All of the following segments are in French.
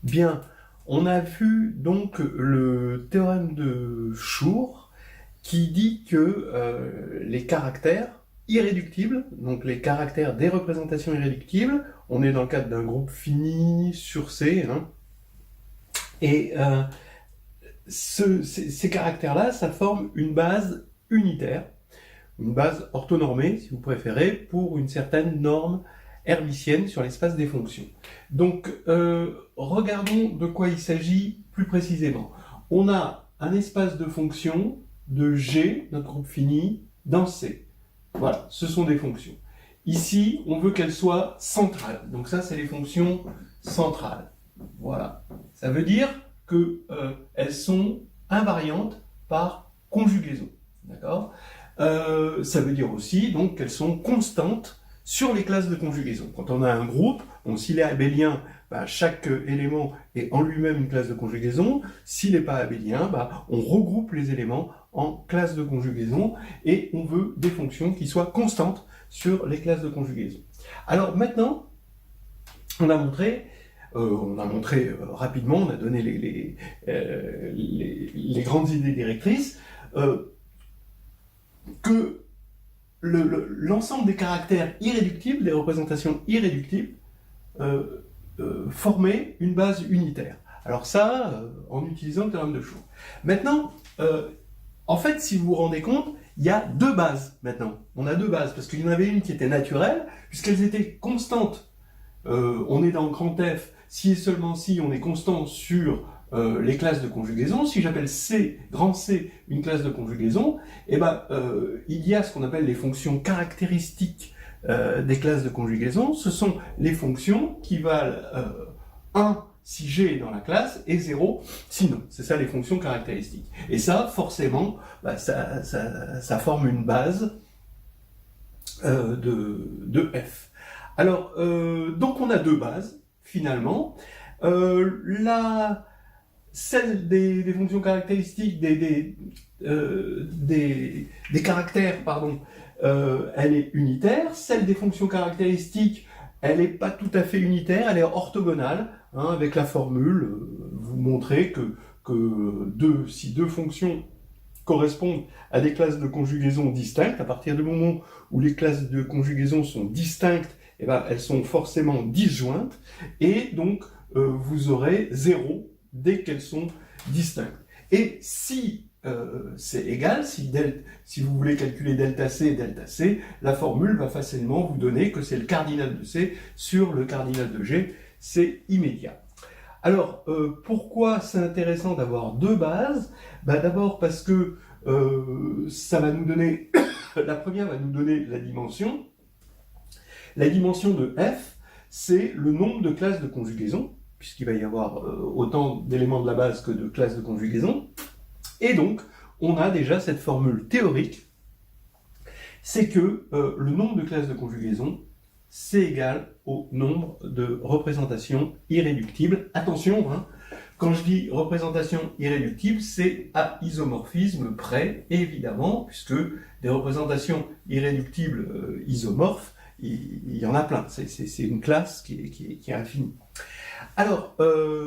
Bien, on a vu donc le théorème de Schur qui dit que les caractères irréductibles, donc les caractères des représentations irréductibles, on est dans le cadre d'un groupe fini sur C, hein, et ces caractères-là, ça forme une base unitaire, une base orthonormée, si vous préférez, pour une certaine norme hermitienne sur l'espace des fonctions. Donc, regardons de quoi il s'agit plus précisément. On a un espace de fonctions de G, notre groupe fini, dans C. Voilà, ce sont des fonctions. Ici, on veut qu'elles soient centrales. Donc ça, c'est les fonctions centrales. Voilà. Ça veut dire qu'elles sont invariantes par conjugaison. D'accord ? Ça veut dire aussi donc qu'elles sont constantes sur les classes de conjugaison. Quand on a un groupe, s'il est abélien, chaque élément est en lui-même une classe de conjugaison. S'il n'est pas abélien, on regroupe les éléments en classes de conjugaison et on veut des fonctions qui soient constantes sur les classes de conjugaison. Alors maintenant, on a montré rapidement, on a donné les grandes idées directrices, que l'ensemble des caractères irréductibles, des représentations irréductibles, formait une base unitaire. Alors ça, en utilisant le théorème de Schur. Maintenant, en fait, si vous vous rendez compte, il y a deux bases maintenant. On a deux bases, parce qu'il y en avait une qui était naturelle, puisqu'elles étaient constantes. On est dans le grand F, si et seulement si on est constant sur les classes de conjugaison. Si j'appelle C, grand C, une classe de conjugaison, il y a ce qu'on appelle les fonctions caractéristiques des classes de conjugaison. Ce sont les fonctions qui valent 1 si G est dans la classe et 0 sinon. C'est ça les fonctions caractéristiques. Et ça, forcément, ça forme une base de F. Alors, donc on a deux bases, finalement. Celle des fonctions caractéristiques, des caractères, pardon, elle est unitaire. Celle des fonctions caractéristiques, elle n'est pas tout à fait unitaire, elle est orthogonale, hein, avec la formule. Vous montrez que si deux fonctions correspondent à des classes de conjugaison distinctes, à partir du moment où les classes de conjugaison sont distinctes, elles sont forcément disjointes, et donc vous aurez 0 dès qu'elles sont distinctes. Et si c'est égal, si vous voulez calculer delta C, la formule va facilement vous donner que c'est le cardinal de C sur le cardinal de G, c'est immédiat. Alors, pourquoi c'est intéressant d'avoir deux bases ? D'abord parce que ça va nous donner, la première va nous donner la dimension. La dimension de F, c'est le nombre de classes de conjugaison, puisqu'il va y avoir autant d'éléments de la base que de classes de conjugaison. Et donc, on a déjà cette formule théorique, c'est que le nombre de classes de conjugaison, c'est égal au nombre de représentations irréductibles. Attention, hein, quand je dis représentation irréductible, c'est à isomorphisme près, évidemment, puisque des représentations irréductibles isomorphes, il y en a plein. C'est une classe qui est infinie. Alors,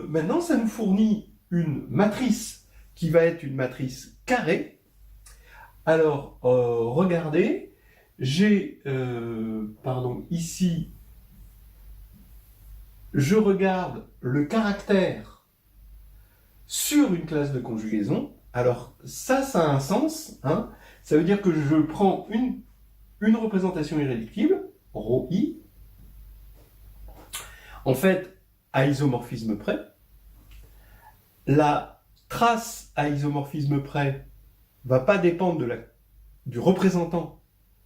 maintenant, ça nous fournit une matrice qui va être une matrice carrée. Alors, regardez, j'ai, ici, je regarde le caractère sur une classe de conjugaison. Alors, ça a un sens, hein. Ça veut dire que je prends une représentation irréductible, ρ i. En fait, à isomorphisme près, la trace à isomorphisme près va pas dépendre du représentant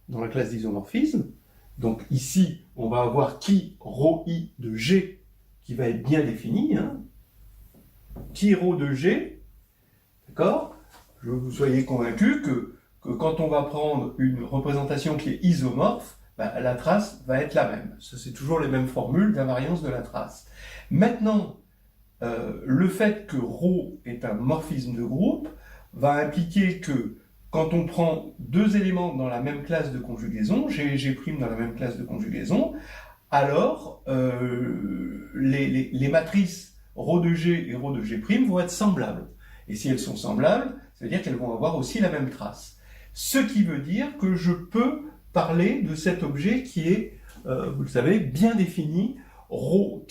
dans la classe d'isomorphisme. Donc ici, on va avoir qui ρ i de G qui va être bien défini, hein. Qui ρ de G, d'accord ? Je veux que vous soyez convaincus que quand on va prendre une représentation qui est isomorphe, la trace va être la même. C'est toujours les mêmes formules d'invariance de la trace. Maintenant, le fait que ρ est un morphisme de groupe va impliquer que quand on prend deux éléments dans la même classe de conjugaison, G et G' dans la même classe de conjugaison, alors les matrices ρho de G et ρho de G' vont être semblables. Et si elles sont semblables, ça veut dire qu'elles vont avoir aussi la même trace. Ce qui veut dire que je peux parler de cet objet qui est, vous le savez, bien défini. Ρ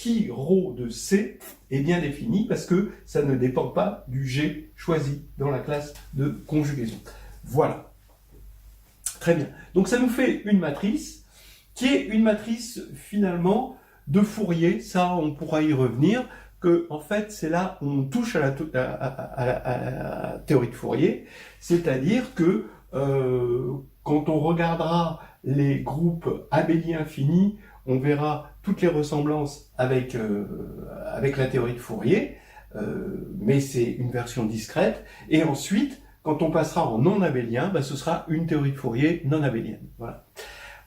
de C est bien défini parce que ça ne dépend pas du G choisi dans la classe de conjugaison. Voilà. Très bien. Donc ça nous fait une matrice qui est une matrice finalement de Fourier. Ça, on pourra y revenir. Que en fait, c'est là où on touche à la théorie de Fourier. C'est-à-dire que quand on regardera les groupes abéliens finis, on verra toutes les ressemblances avec la théorie de Fourier, mais c'est une version discrète. Et ensuite, quand on passera en non abélien, ce sera une théorie de Fourier non abélienne. Voilà.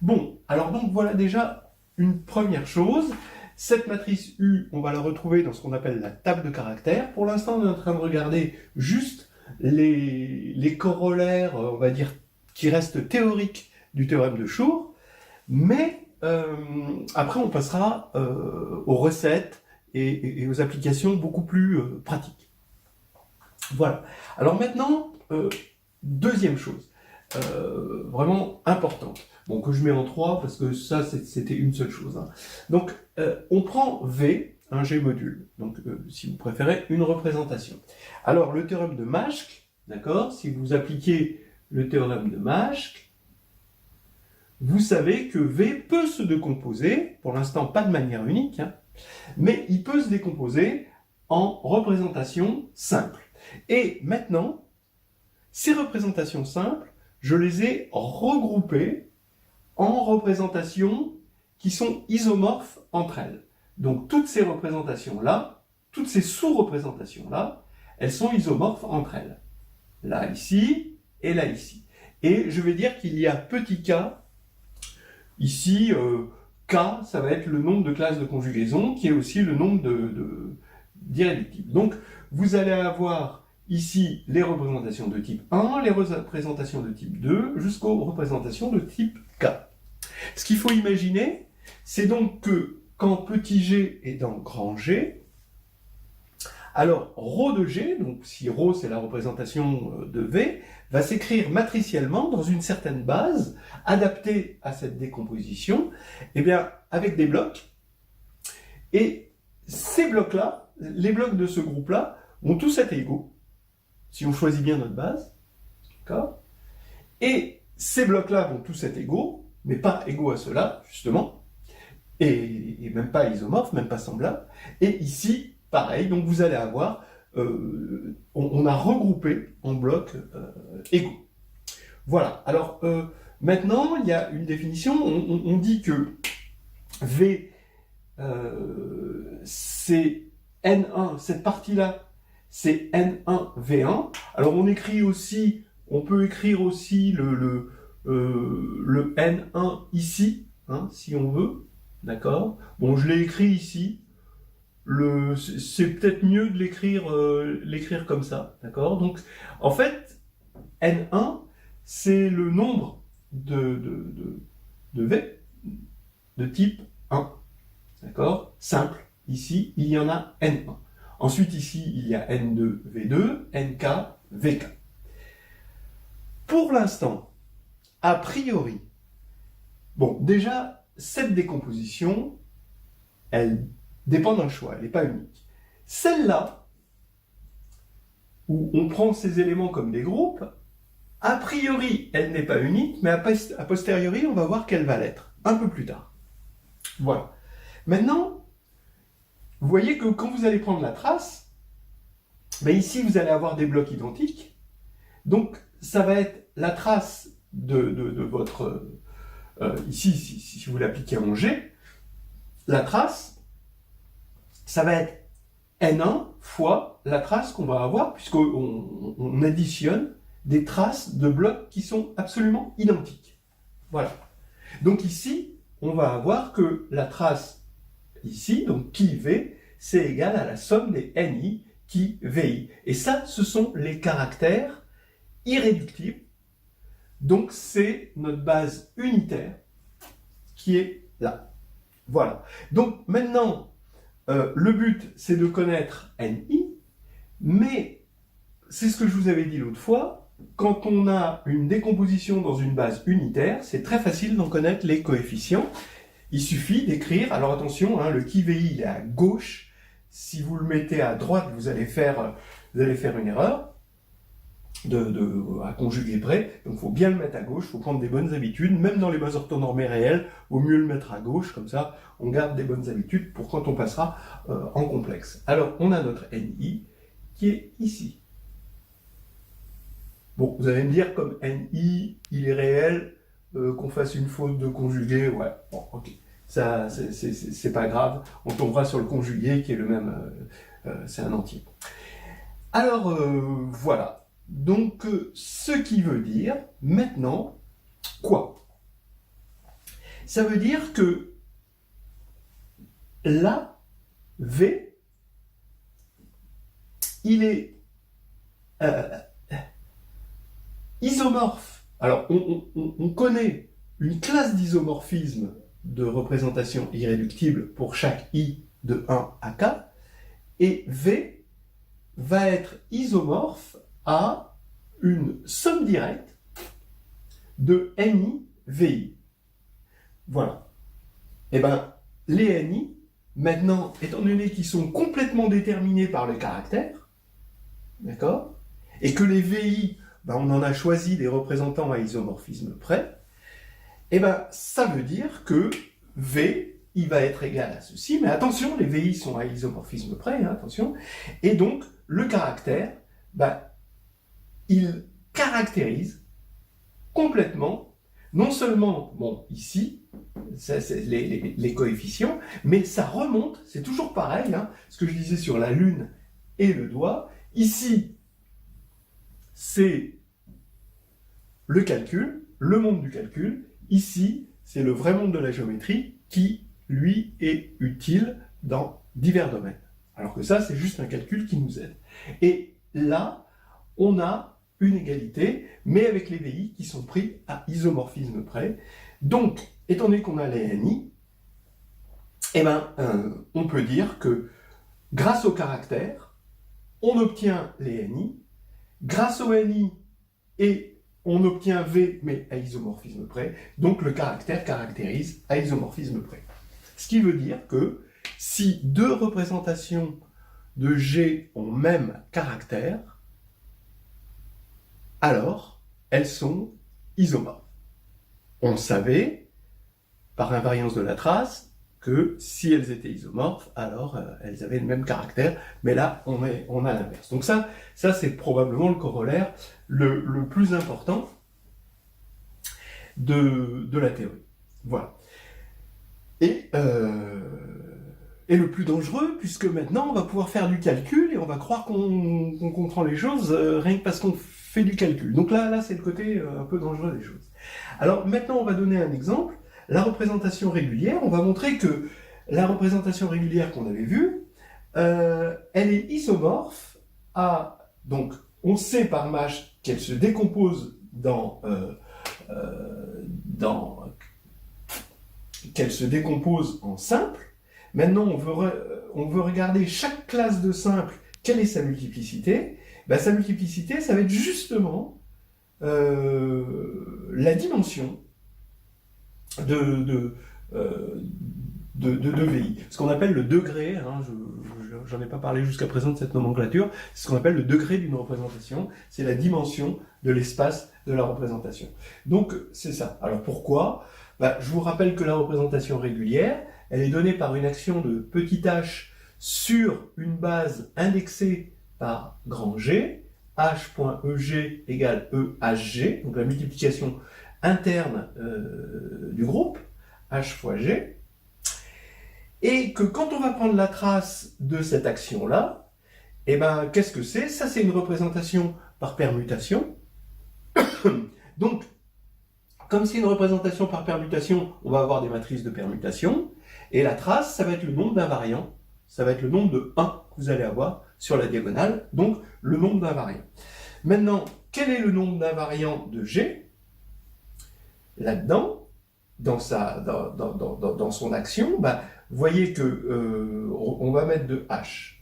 Bon, alors donc voilà déjà une première chose. Cette matrice U, on va la retrouver dans ce qu'on appelle la table de caractères. Pour l'instant, on est en train de regarder juste les corollaires, on va dire, qui restent théoriques du théorème de Schur, mais après on passera aux recettes et aux applications beaucoup plus pratiques. Voilà. Alors maintenant, deuxième chose, vraiment importante, bon, que je mets en 3 parce que ça c'était une seule chose. Hein. Donc on prend V, un G module, donc si vous préférez une représentation. Alors le théorème de Maschke, d'accord, si vous appliquez le théorème de Maschke, vous savez que V peut se décomposer, pour l'instant pas de manière unique, hein, mais il peut se décomposer en représentations simples. Et maintenant, ces représentations simples, je les ai regroupées en représentations qui sont isomorphes entre elles. Donc toutes ces représentations-là, toutes ces sous-représentations-là, elles sont isomorphes entre elles. Là, ici, et là, ici. Et je vais dire qu'il y a petit k, ici, k, ça va être le nombre de classes de conjugaison, qui est aussi le nombre d'irréductibles. Donc, vous allez avoir ici les représentations de type 1, les représentations de type 2, jusqu'aux représentations de type k. Ce qu'il faut imaginer, c'est donc que quand petit g est dans grand G, alors ρ de G, donc si ρ c'est la représentation de V, va s'écrire matriciellement dans une certaine base, adaptée à cette décomposition, et bien avec des blocs. Et ces blocs-là, les blocs de ce groupe-là, vont tous être égaux, si on choisit bien notre base. D'accord ? Et ces blocs-là vont tous être égaux, mais pas égaux à ceux-là, justement, et même pas isomorphes, même pas semblables. Et ici, pareil, donc vous allez avoir, on a regroupé en blocs égaux. Voilà, alors maintenant, il y a une définition, on dit que V, c'est N1, cette partie-là, c'est N1, V1. Alors on écrit aussi, on peut écrire aussi le N1 ici, hein, si on veut, d'accord. Bon, je l'ai écrit ici, c'est peut-être mieux de l'écrire comme ça, d'accord. Donc, en fait, N1, c'est le nombre de V de type 1, d'accord, simple. Ici, il y en a N1. Ensuite, ici, il y a N2, V2, NK, VK. Pour l'instant, a priori, bon, déjà, cette décomposition, elle dépend d'un choix, elle n'est pas unique. Celle-là, où on prend ces éléments comme des groupes, a priori, elle n'est pas unique, mais a posteriori, on va voir qu'elle va l'être, un peu plus tard. Voilà. Maintenant, vous voyez que quand vous allez prendre la trace, ben ici, vous allez avoir des blocs identiques. Donc, ça va être la trace de votre... ici, si vous l'appliquez en G, la trace, ça va être N1 fois la trace qu'on va avoir, puisqu'on additionne des traces de blocs qui sont absolument identiques. Voilà. Donc ici, on va avoir que la trace ici, donc qui V, c'est égal à la somme des NI qui VI. Et ça, ce sont les caractères irréductibles. Donc c'est notre base unitaire qui est là. Voilà. Donc maintenant, le but, c'est de connaître NI, mais c'est ce que je vous avais dit l'autre fois, quand on a une décomposition dans une base unitaire, c'est très facile d'en connaître les coefficients. Il suffit d'écrire, alors attention, hein, le qui VI il est à gauche, si vous le mettez à droite, vous allez faire une erreur à conjuguer près, donc il faut bien le mettre à gauche, il faut prendre des bonnes habitudes, même dans les bases orthonormées réelles, il vaut mieux le mettre à gauche, comme ça on garde des bonnes habitudes pour quand on passera en complexe. Alors on a notre NI qui est ici. Bon, vous allez me dire, comme NI, il est réel, qu'on fasse une faute de conjugué, ouais, bon, ok. Ça, c'est pas grave, on tombera sur le conjugué qui est le même, c'est un entier. Alors, voilà. Donc, ce qui veut dire, maintenant, quoi? Ça veut dire que là, V, il est isomorphe. Alors, on connaît une classe d'isomorphisme de représentation irréductible pour chaque I de 1 à K, et V va être isomorphe à une somme directe de NI VI. Voilà. Et bien, les NI, maintenant, étant donné qu'ils sont complètement déterminés par le caractère, d'accord, et que les VI, ben, on en a choisi des représentants à isomorphisme près, et ben, ça veut dire que V, il va être égal à ceci, mais attention, les VI sont à isomorphisme près, hein, attention, et donc, le caractère, ben, il caractérise complètement, non seulement, bon, ici, ça, c'est les coefficients, mais ça remonte, c'est toujours pareil, hein, ce que je disais sur la lune et le doigt. Ici, c'est le calcul, le monde du calcul. Ici, c'est le vrai monde de la géométrie qui, lui, est utile dans divers domaines. Alors que ça, c'est juste un calcul qui nous aide. Et là, on a une égalité, mais avec les VI qui sont pris à isomorphisme près. Donc, étant donné qu'on a les NI, eh ben, on peut dire que grâce au caractère, on obtient les NI, grâce au NI, et on obtient V, mais à isomorphisme près, donc le caractère caractérise à isomorphisme près. Ce qui veut dire que si deux représentations de G ont même caractère, alors elles sont isomorphes. On savait, par invariance de la trace, que si elles étaient isomorphes, alors elles avaient le même caractère, mais là, on a l'inverse. Donc ça c'est probablement le corollaire le plus important de la théorie. Voilà. Et le plus dangereux, puisque maintenant, on va pouvoir faire du calcul, et on va croire qu'on comprend les choses rien que parce qu'on fait du calcul. Donc là c'est le côté un peu dangereux des choses. Alors maintenant, on va donner un exemple. La représentation régulière, on va montrer que la représentation régulière qu'on avait vue, elle est isomorphe à... Donc, on sait par Mash qu'elle se décompose qu'elle se décompose en simple. Maintenant, on veut regarder chaque classe de simple, quelle est sa multiplicité. Ben, sa multiplicité, ça va être justement la dimension de VI. Ce qu'on appelle le degré, hein, j'en ai pas parlé jusqu'à présent de cette nomenclature, c'est ce qu'on appelle le degré d'une représentation, c'est la dimension de l'espace de la représentation. Donc, c'est ça. Alors pourquoi? Ben, je vous rappelle que la représentation régulière, elle est donnée par une action de petit h sur une base indexée par grand G, h.eg égale ehg, donc la multiplication interne du groupe, h fois g, et que quand on va prendre la trace de cette action-là, eh ben, qu'est-ce que c'est? Ça, c'est une représentation par permutation. Donc, comme c'est une représentation par permutation, on va avoir des matrices de permutation, et la trace, ça va être le nombre d'invariants, ça va être le nombre de 1 que vous allez avoir sur la diagonale, donc le nombre d'invariants. Maintenant, quel est le nombre d'invariants de G? Là-dedans, dans son action, bah, voyez que on va mettre de H.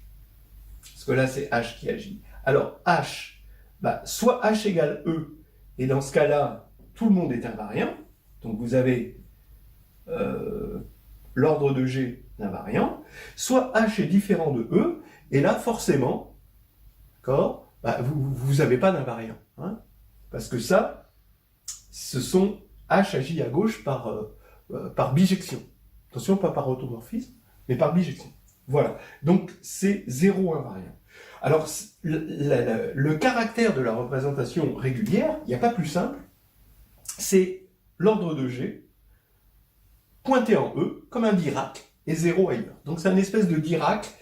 Parce que là, c'est H qui agit. Alors, H, bah, soit H égale E, et dans ce cas-là, tout le monde est invariant. Donc, vous avez l'ordre de G invariant. Soit H est différent de E, et là, forcément, d'accord, bah, vous n'avez pas d'invariant. Hein, parce que ça, ce sont H agit à gauche par bijection. Attention, pas par automorphisme, mais par bijection. Voilà. Donc, c'est 0 invariant. Alors, le caractère de la représentation régulière, il n'y a pas plus simple, c'est l'ordre de G pointé en E comme un Dirac et 0 ailleurs. Donc, c'est une espèce de Dirac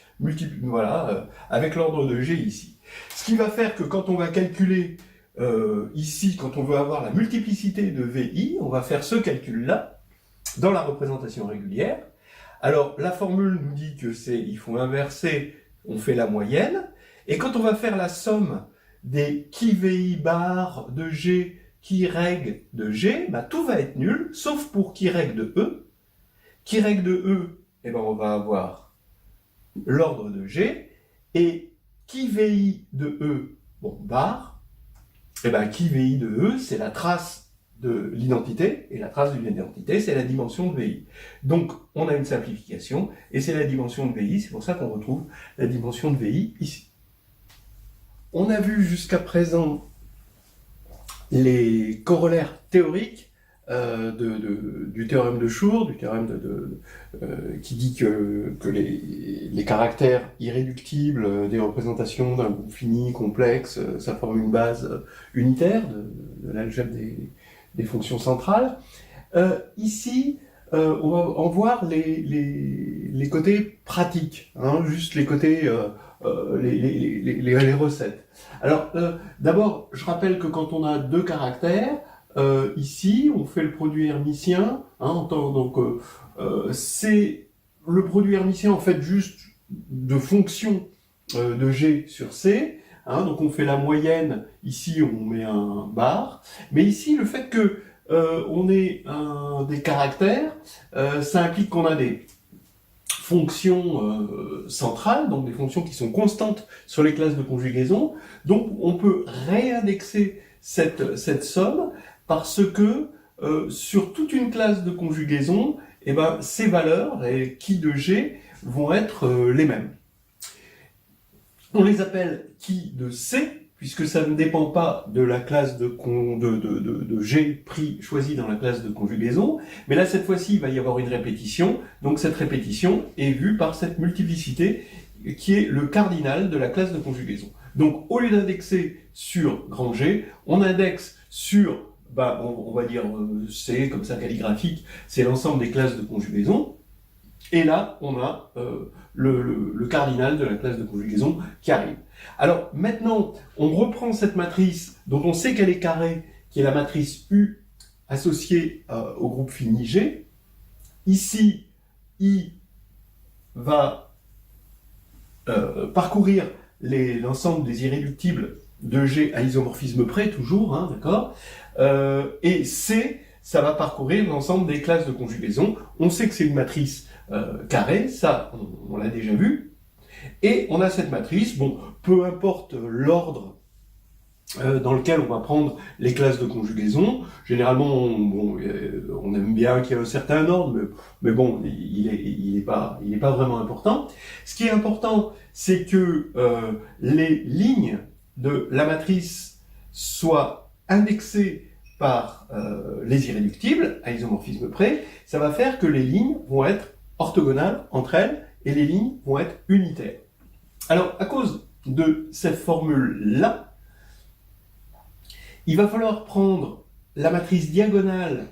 voilà, avec l'ordre de G ici. Ce qui va faire que quand on va calculer ici, quand on veut avoir la multiplicité de VI, on va faire ce calcul-là dans la représentation régulière. Alors, la formule nous dit que il faut inverser, on fait la moyenne, et quand on va faire la somme des qui VI bar de G, qui reg de G, bah, tout va être nul, sauf pour qui reg de E. Qui reg de E, eh ben, on va avoir l'ordre de G, et qui VI de E, bon, bar, eh ben, qui VI de E, c'est la trace de l'identité, et la trace de l'identité, c'est la dimension de VI. Donc, on a une simplification, et c'est la dimension de VI, c'est pour ça qu'on retrouve la dimension de VI ici. On a vu jusqu'à présent les corollaires théoriques du théorème de Schur, du théorème qui dit que les caractères irréductibles des représentations d'un groupe fini, complexe, ça forme une base unitaire de l'algèbre des fonctions centrales. Ici, on va en voir les côtés pratiques, hein, juste les côtés, les recettes. Alors, d'abord, je rappelle que quand on a deux caractères, ici, on fait le produit hermitien, hein, donc c'est le produit hermitien en fait juste de fonction de G sur C, hein, donc on fait la moyenne, ici on met un bar, mais ici le fait que on ait des caractères, ça implique qu'on a des fonctions centrales, donc des fonctions qui sont constantes sur les classes de conjugaison, donc on peut réindexer cette somme parce que sur toute une classe de conjugaison, eh ben, ces valeurs, les qui de G, vont être les mêmes. On les appelle qui de C, puisque ça ne dépend pas de la classe de G choisie dans la classe de conjugaison, mais là, cette fois-ci, il va y avoir une répétition, donc cette répétition est vue par cette multiplicité qui est le cardinal de la classe de conjugaison. Donc, au lieu d'indexer sur grand G, on indexe sur, bah, on va dire C, comme ça, calligraphique, c'est l'ensemble des classes de conjugaison, et là, on a le cardinal de la classe de conjugaison qui arrive. Alors maintenant, on reprend cette matrice dont on sait qu'elle est carrée, qui est la matrice U associée au groupe fini G. Ici, I va parcourir l'ensemble des irréductibles de G à isomorphisme près, toujours, hein, d'accord, et C, ça va parcourir l'ensemble des classes de conjugaison. On sait que c'est une matrice carrée, ça, on l'a déjà vu. Et on a cette matrice, bon, peu importe l'ordre dans lequel on va prendre les classes de conjugaison. Généralement, on aime bien qu'il y ait un certain ordre, mais bon, il est pas vraiment important. Ce qui est important, c'est que les lignes de la matrice soient indexées par les irréductibles, à isomorphisme près. Ça va faire que les lignes vont être orthogonales entre elles, et les lignes vont être unitaires. Alors, à cause de cette formule-là, il va falloir prendre la matrice diagonale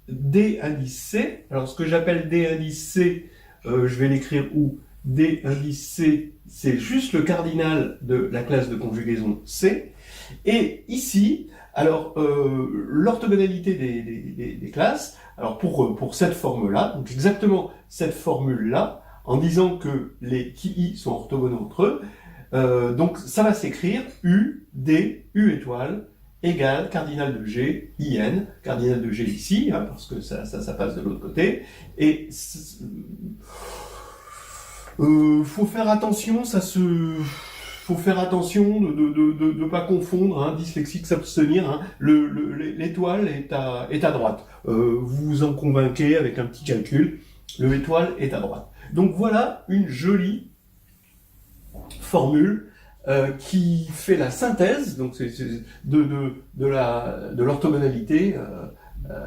D indice C. Alors, ce que j'appelle D indice C, je vais l'écrire où? D indice C, c'est juste le cardinal de la classe de conjugaison C. Et ici, alors, l'orthogonalité des classes, alors pour cette forme-là, donc exactement cette formule-là, en disant que les qui sont orthogonaux entre eux, donc ça va s'écrire U, D, U étoile, égale cardinal de G, IN, cardinal de G ici, hein, parce que ça passe de l'autre côté, et faut faire attention, faut faire attention de pas confondre, hein, dyslexique, s'abstenir, hein, l'étoile est à droite. Vous vous en convainquez avec un petit calcul, l'étoile est à droite. Donc voilà une jolie formule qui fait la synthèse donc de l'orthogonalité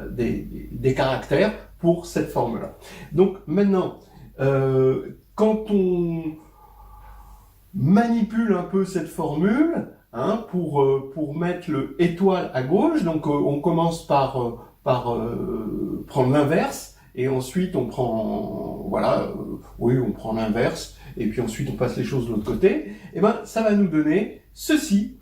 des caractères pour cette forme-là. Donc maintenant, quand on manipule un peu cette formule, hein, pour mettre le étoile à gauche, donc on commence par prendre l'inverse, et ensuite on prend, voilà, oui, on prend l'inverse, et puis ensuite on passe les choses de l'autre côté, et ben ça va nous donner ceci.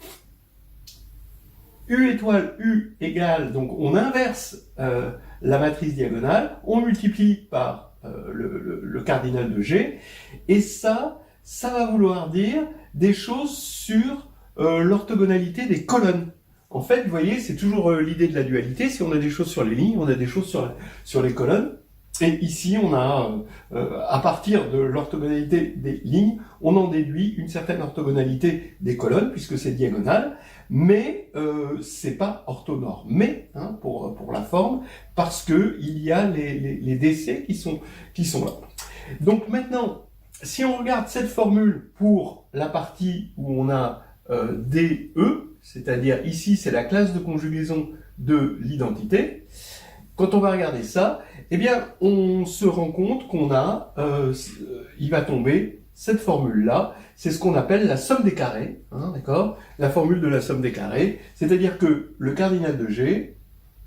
U étoile U égale, donc on inverse la matrice diagonale, on multiplie par le cardinal de G, et ça va vouloir dire des choses sur l'orthogonalité des colonnes. En fait, vous voyez, c'est toujours l'idée de la dualité. Si on a des choses sur les lignes, on a des choses sur les colonnes. Et ici, on a, à partir de l'orthogonalité des lignes, on en déduit une certaine orthogonalité des colonnes, puisque c'est diagonal, mais c'est pas orthonormé, hein, pour la forme, parce que il y a les décès qui sont là. Donc maintenant, si on regarde cette formule pour la partie où on a DE, c'est-à-dire ici c'est la classe de conjugaison de l'identité, quand on va regarder ça, eh bien on se rend compte qu'on a, il va tomber cette formule-là, c'est ce qu'on appelle la somme des carrés, hein, d'accord? La formule de la somme des carrés, c'est-à-dire que le cardinal de G,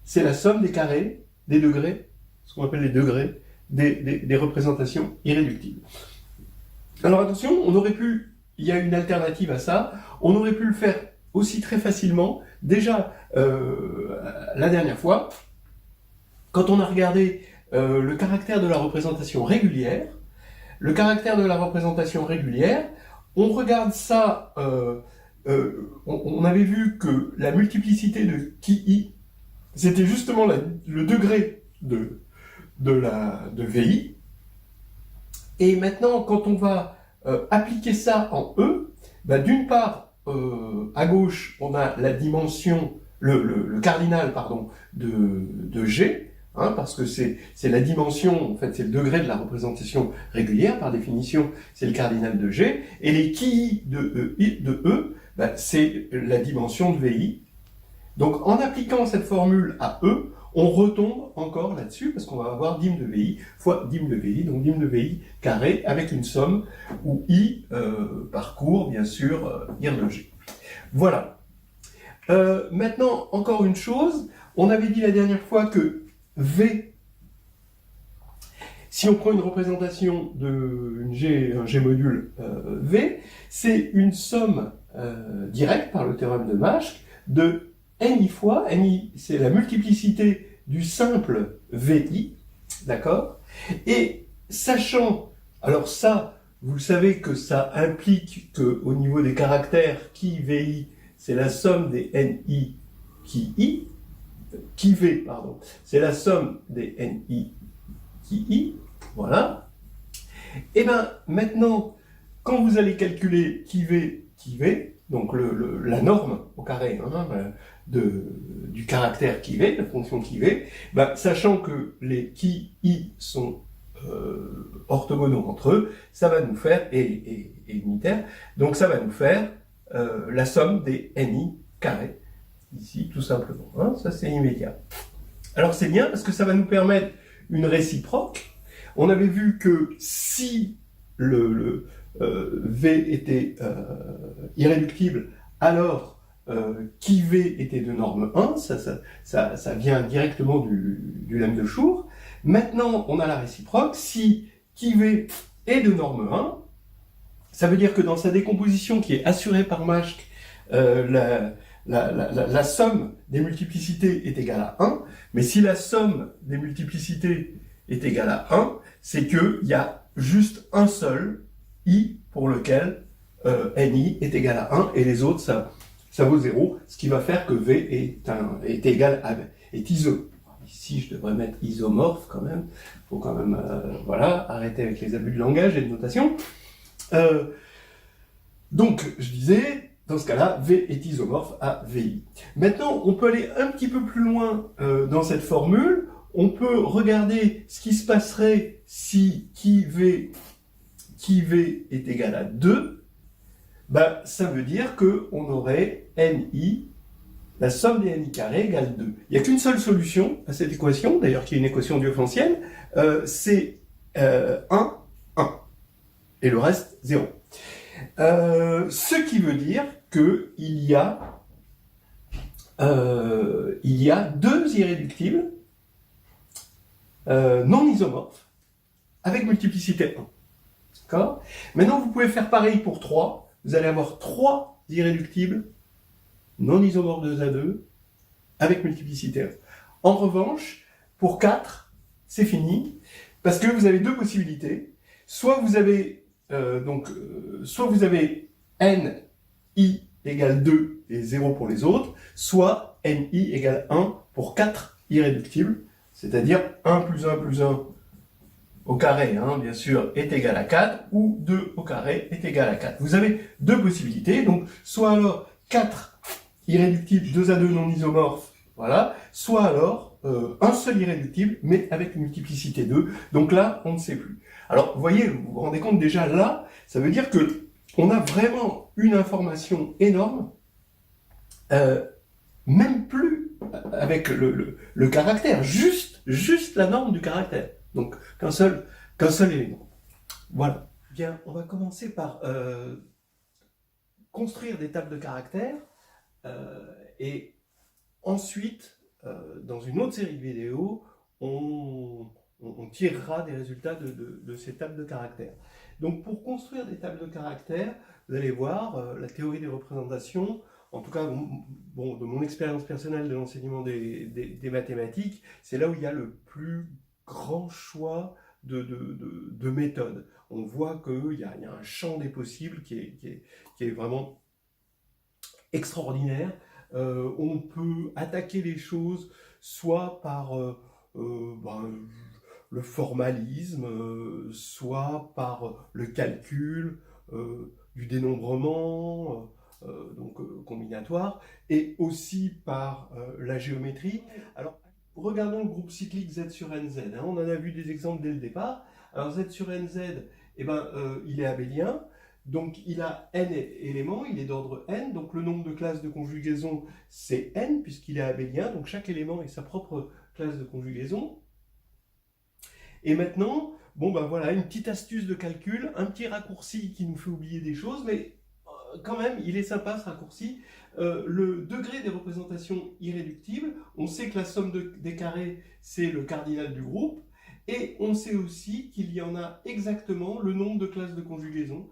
c'est la somme des carrés, des degrés, ce qu'on appelle les degrés, des représentations irréductibles. Alors attention, on aurait pu, il y a une alternative à ça, on aurait pu le faire aussi très facilement, déjà la dernière fois, quand on a regardé le caractère de la représentation régulière. Le caractère de la représentation régulière, on regarde ça, on avait vu que la multiplicité de Ki, c'était justement le degré de VI. Et maintenant, quand on va appliquer ça en E, bah, d'une part, à gauche, on a la dimension, le cardinal, pardon, de G, hein, parce que c'est la dimension, en fait, c'est le degré de la représentation régulière, par définition, c'est le cardinal de G, et les Ki de E, bah, c'est la dimension de VI. Donc, en appliquant cette formule à E, on retombe encore là-dessus, parce qu'on va avoir dim de VI fois dim de VI, donc dim de VI carré, avec une somme où I parcourt, bien sûr, IR de G. Voilà. Maintenant, encore une chose, on avait dit la dernière fois que V, si on prend une représentation un G module V, c'est une somme directe par le théorème de Maschke de NI fois, NI c'est la multiplicité du simple VI, d'accord? Et sachant, alors ça, vous le savez que ça implique qu'au niveau des caractères, qui VI, c'est la somme des NI qui I, qui V, pardon, c'est la somme des NI qui I, voilà. Et bien maintenant, quand vous allez calculer qui V, donc la norme au carré, hein, du caractère qui V, la fonction qui V, ben, sachant que les qui I sont orthogonaux entre eux, ça va nous faire, et unitaire, donc ça va nous faire la somme des NI carrés, ici tout simplement, hein, ça c'est immédiat. Alors c'est bien parce que ça va nous permettre une réciproque. On avait vu que si V était irréductible, alors qui V était de norme 1, ça vient directement du lemme de Schur. Maintenant, on a la réciproque. Si qui V est de norme 1, ça veut dire que dans sa décomposition qui est assurée par Maschke, la somme des multiplicités est égale à 1, mais si la somme des multiplicités est égale à 1, c'est qu'il y a juste un seul I pour lequel NI est égal à 1, et les autres, ça ça vaut 0, ce qui va faire que V est égal à est iso. Ici, je devrais mettre isomorphe quand même. Il faut quand même voilà, arrêter avec les abus de langage et de notation. Donc, je disais, dans ce cas-là, V est isomorphe à VI. Maintenant, on peut aller un petit peu plus loin dans cette formule. On peut regarder ce qui se passerait si qui V est égal à 2. Ben, ça veut dire qu'on aurait NI, la somme des NI carrés égale 2. Il n'y a qu'une seule solution à cette équation, d'ailleurs qui est une équation diophantienne, c'est 1, 1. Et le reste, 0. Ce qui veut dire qu'il y a deux irréductibles non isomorphes avec multiplicité 1. D'accord ? Maintenant, vous pouvez faire pareil pour 3. Vous allez avoir 3 irréductibles non isomorphes 2 à 2 avec multiplicité 1. En revanche, pour 4, c'est fini parce que vous avez deux possibilités. Soit vous avez NI égale 2 et 0 pour les autres, soit NI égale 1 pour 4 irréductibles, c'est-à-dire 1 plus 1 plus 1 au carré, bien sûr, est égal à 4, ou 2 au carré est égal à 4. Vous avez deux possibilités, donc soit alors 4 irréductibles 2 à 2 non isomorphes, voilà, soit alors un seul irréductible, mais avec une multiplicité 2, donc là, on ne sait plus. Alors, vous voyez, vous vous rendez compte déjà là, ça veut dire que on a vraiment une information énorme, même plus avec le caractère, juste la norme du caractère. Donc, qu'un seul élément. Voilà. Bien, on va commencer par construire des tables de caractères, et ensuite, dans une autre série de vidéos, on tirera des résultats de ces tables de caractères. Donc pour construire des tables de caractères, vous allez voir, la théorie des représentations, en tout cas bon, de mon expérience personnelle de l'enseignement des mathématiques, c'est là où il y a le plus grand choix de méthodes. On voit qu'il y a un champ des possibles qui est vraiment extraordinaire. On peut attaquer les choses soit par le formalisme, soit par le calcul du dénombrement, combinatoire, et aussi par la géométrie. Alors, regardons le groupe cyclique Z sur NZ. On en a vu des exemples dès le départ. Alors, Z sur NZ, il est abélien. Donc, il a n éléments, il est d'ordre n. Donc, le nombre de classes de conjugaison, c'est n, puisqu'il est abélien. Donc, chaque élément est sa propre classe de conjugaison. Et maintenant, voilà, une petite astuce de calcul, un petit raccourci qui nous fait oublier des choses, mais quand même, il est sympa ce raccourci. Le degré des représentations irréductibles, on sait que la somme des carrés, c'est le cardinal du groupe, et on sait aussi qu'il y en a exactement le nombre de classes de conjugaison.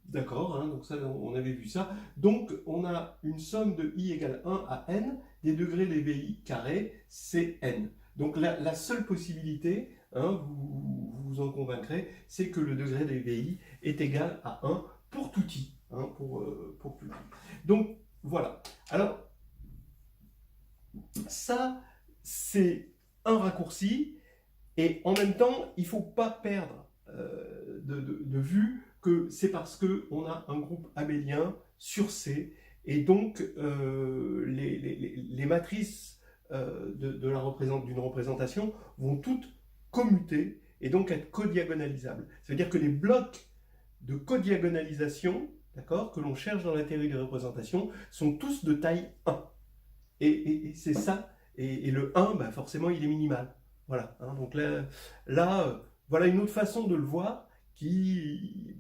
D'accord, donc ça, on avait vu ça. Donc, on a une somme de i égale 1 à n, des degrés des VI carrés, c'est n. Donc, la seule possibilité, vous vous en convaincrez, c'est que le degré des VI est égal à 1 pour tout i. Pour tout i. Donc, voilà. Alors, ça, c'est un raccourci, et en même temps, il ne faut pas perdre de vue que c'est parce qu'on a un groupe abélien sur C, et donc les matrices d'une représentation vont toutes commuter et donc être codiagonalisables. Ça veut dire que les blocs de codiagonalisation, d'accord, que l'on cherche dans la théorie des représentations, sont tous de taille 1. Et c'est ça, et le 1, forcément, il est minimal. Voilà, donc là voilà une autre façon de le voir qui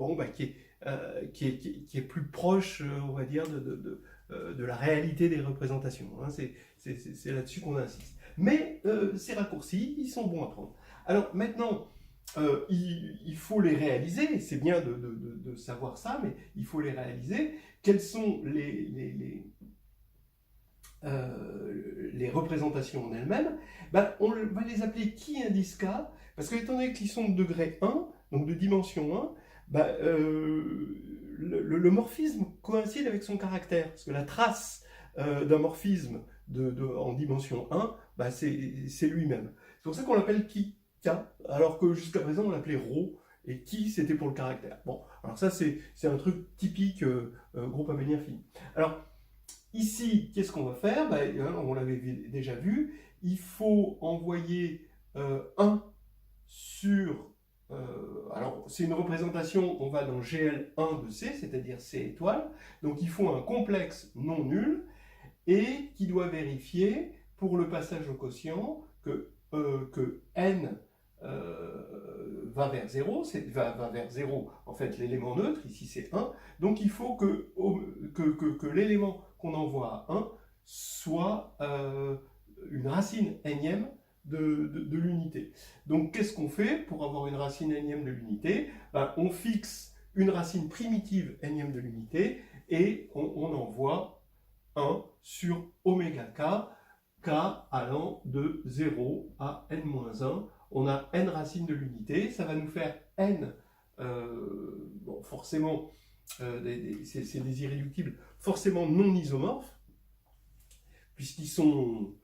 est plus proche, on va dire, de la réalité des représentations. C'est là-dessus qu'on insiste. Mais ces raccourcis, ils sont bons à prendre. Alors maintenant, il faut les réaliser, c'est bien de savoir ça, mais il faut les réaliser. Quelles sont les représentations en elles-mêmes? On va les appeler qui indice K, parce que étant donné qu'ils sont de degré 1, donc de dimension Le morphisme coïncide avec son caractère, parce que la trace d'un morphisme en dimension 1, c'est lui-même. C'est pour ça qu'on l'appelle qui, alors que jusqu'à présent on l'appelait rho, et qui c'était pour le caractère. Bon, alors ça c'est un truc typique groupe abélien fini. Alors, ici, qu'est-ce qu'on va faire? On l'avait déjà vu, il faut envoyer 1 sur... alors, c'est une représentation, on va dans GL1 de C, c'est-à-dire C étoile. Donc, il faut un complexe non nul et qui doit vérifier, pour le passage au quotient, que N va vers 0, va vers 0, en fait, l'élément neutre, ici c'est 1. Donc, il faut que l'élément qu'on envoie à 1 soit une racine énième de l'unité. Donc, qu'est-ce qu'on fait pour avoir une racine énième de l'unité? On fixe une racine primitive énième de l'unité et on envoie 1 sur oméga k allant de 0 à n-1. On a n racines de l'unité, ça va nous faire n, bon, forcément, c'est des irréductibles, forcément non isomorphes, puisqu'ils sont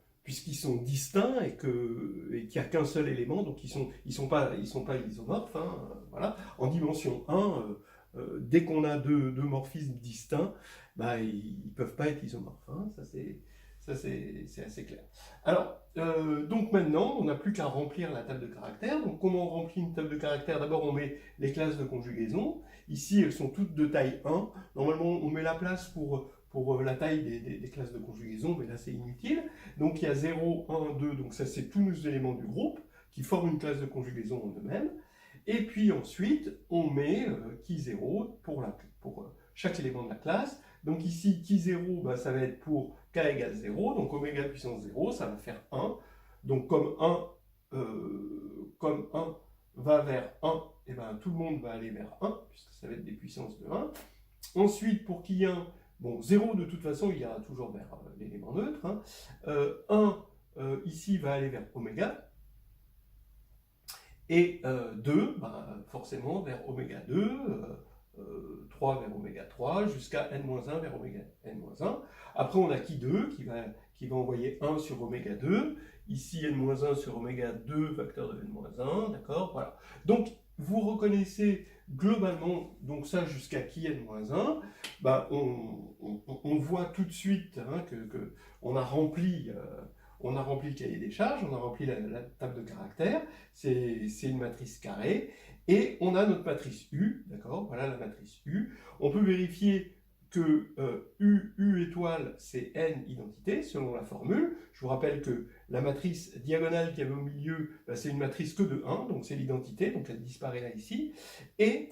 distincts et qu'il n'y a qu'un seul élément, donc ils sont pas isomorphes, hein, voilà. En dimension 1, dès qu'on a deux morphismes distincts, ils ne peuvent pas être isomorphes, hein, ça c'est assez clair. Alors, donc maintenant, on n'a plus qu'à remplir la table de caractères. Donc comment on remplit une table de caractères? D'abord, on met les classes de conjugaison. Ici, elles sont toutes de taille 1. Normalement, on met la place pour la taille des classes de conjugaison, mais là c'est inutile. Donc il y a 0, 1, 2, donc ça c'est tous nos éléments du groupe qui forment une classe de conjugaison en eux-mêmes. Et puis ensuite, on met qui 0 pour chaque élément de la classe. Donc ici, qui 0, ça va être pour k égale 0, donc oméga puissance 0, ça va faire 1. Donc comme 1 va vers 1, et tout le monde va aller vers 1, puisque ça va être des puissances de 1. Ensuite, pour qui 1, bon, 0 de toute façon, il ira toujours vers l'élément neutre. 1, ici, va aller vers oméga. Et 2, forcément, vers oméga 2. 3 vers oméga 3, jusqu'à n-1 vers oméga n-1. Après, on a qui 2 qui va envoyer 1 sur oméga 2. Ici, n-1 sur oméga 2, facteur de n-1, d'accord, voilà. Donc, vous reconnaissez globalement, donc ça jusqu'à qui n-1, on voit tout de suite que on a rempli le cahier des charges, on a rempli la table de caractères, c'est une matrice carrée, et on a notre matrice U, d'accord, voilà la matrice U. On peut vérifier que U étoile, c'est N identité, selon la formule. Je vous rappelle que la matrice diagonale qu'il y avait au milieu, c'est une matrice que de 1, donc c'est l'identité, donc elle disparaît là ici. Et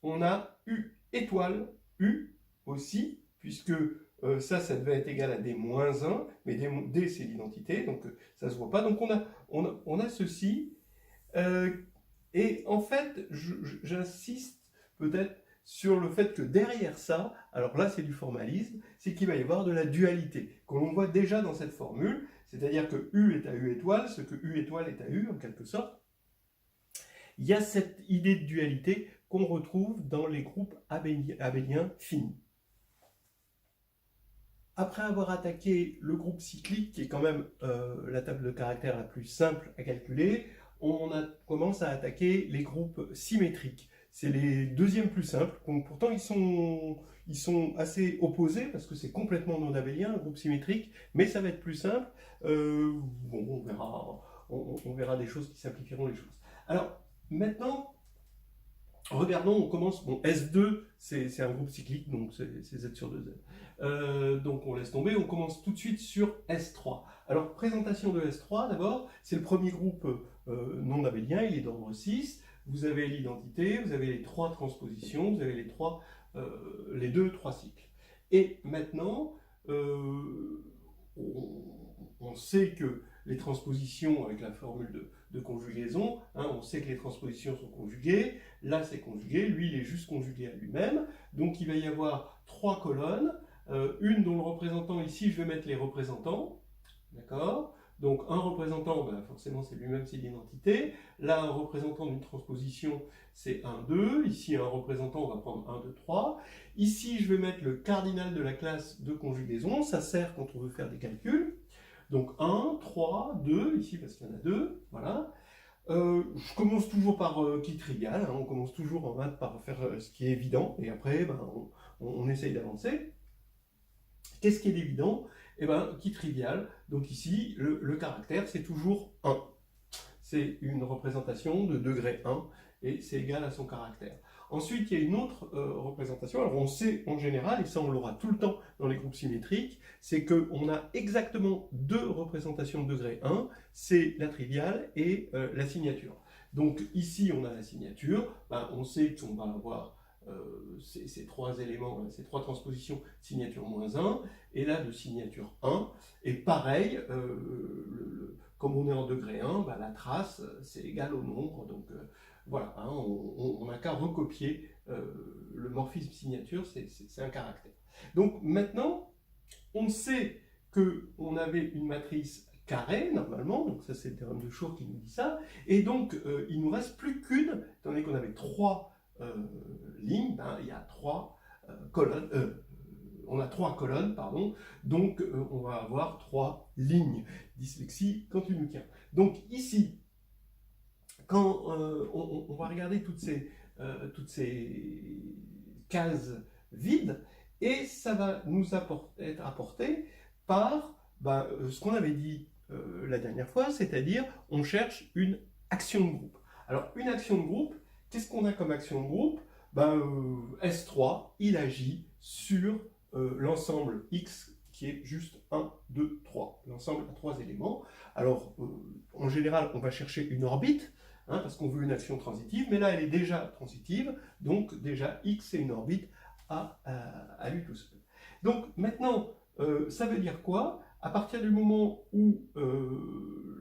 on a U étoile, U aussi, puisque ça devait être égal à D-1, mais D c'est l'identité, donc ça ne se voit pas. Donc on a ceci. Et en fait, j'insiste peut-être sur le fait que derrière ça, alors là c'est du formalisme, c'est qu'il va y avoir de la dualité, que l'on voit déjà dans cette formule, c'est-à-dire que U est à U étoile, ce que U étoile est à U en quelque sorte. Il y a cette idée de dualité qu'on retrouve dans les groupes abéliens finis. Après avoir attaqué le groupe cyclique, qui est quand même la table de caractères la plus simple à calculer, on commence à attaquer les groupes symétriques. C'est les deuxièmes plus simples. Pourtant, ils sont assez opposés parce que c'est complètement non abélien, un groupe symétrique, mais ça va être plus simple. Bon, on verra des choses qui simplifieront les choses. Alors, maintenant, regardons, on commence. Bon, S2, c'est un groupe cyclique, donc c'est Z sur 2Z. Donc on laisse tomber, on commence tout de suite sur S3. Alors, présentation de S3, d'abord, c'est le premier groupe non abélien, il est d'ordre 6. Vous avez l'identité, vous avez les 3 transpositions, vous avez les 3 cycles. Et maintenant, on sait que les transpositions, avec la formule de conjugaison, on sait que les transpositions sont conjuguées, là c'est conjugué, lui il est juste conjugué à lui-même, donc il va y avoir 3 colonnes, une dont le représentant, ici je vais mettre les représentants, d'accord, Donc un représentant, ben, forcément c'est lui-même, c'est l'identité. Là, un représentant d'une transposition, c'est 1, 2. Ici, un représentant, on va prendre 1, 2, 3. Ici, je vais mettre le cardinal de la classe de conjugaison. Ça sert quand on veut faire des calculs. Donc 1, 3, 2, ici parce qu'il y en a 2, voilà. Je commence toujours par qui trivial, hein, on commence toujours en maths par faire ce qui est évident, et après ben, on essaye d'avancer. Qu'est-ce qui est évident? Eh ben, qui trivial, donc ici, le caractère, c'est toujours 1. C'est une représentation de degré 1, et c'est égal à son caractère. Ensuite, il y a une autre représentation, alors on sait en général, et ça on l'aura tout le temps dans les groupes symétriques, c'est qu'on a exactement 2 représentations de degré 1, c'est la triviale et la signature. Donc ici on a la signature, ben, on sait qu'on va avoir ces 3 éléments, ces 3 transpositions, signature moins 1, et là de signature 1, et pareil, comme on est en degré 1, bah, la trace c'est égal au nombre, donc voilà, hein, on n'a qu'à recopier le morphisme signature, c'est un caractère. Donc maintenant, on sait qu'on avait une matrice carrée, normalement, donc ça c'est le théorème de Schur qui nous dit ça, et donc il nous reste plus qu'une, étant donné qu'on avait 3 lignes, ben, il y a 3 colonnes, on a 3 colonnes, pardon, donc on va avoir 3 lignes. Dyslexie quand tu nous tiens. Donc ici, quand on va regarder toutes ces cases vides, et ça va nous être apporté par ben, ce qu'on avait dit la dernière fois, c'est-à-dire on cherche une action de groupe. Alors une action de groupe, qu'est-ce qu'on a comme action de groupe? Ben, S3, il agit sur l'ensemble X qui est juste 1, 2, 3. L'ensemble a 3 éléments. Alors, en général, on va chercher une orbite, hein, parce qu'on veut une action transitive, mais là, elle est déjà transitive, donc déjà X, c'est une orbite à lui tout seul. Donc, maintenant, ça veut dire quoi? À partir du moment où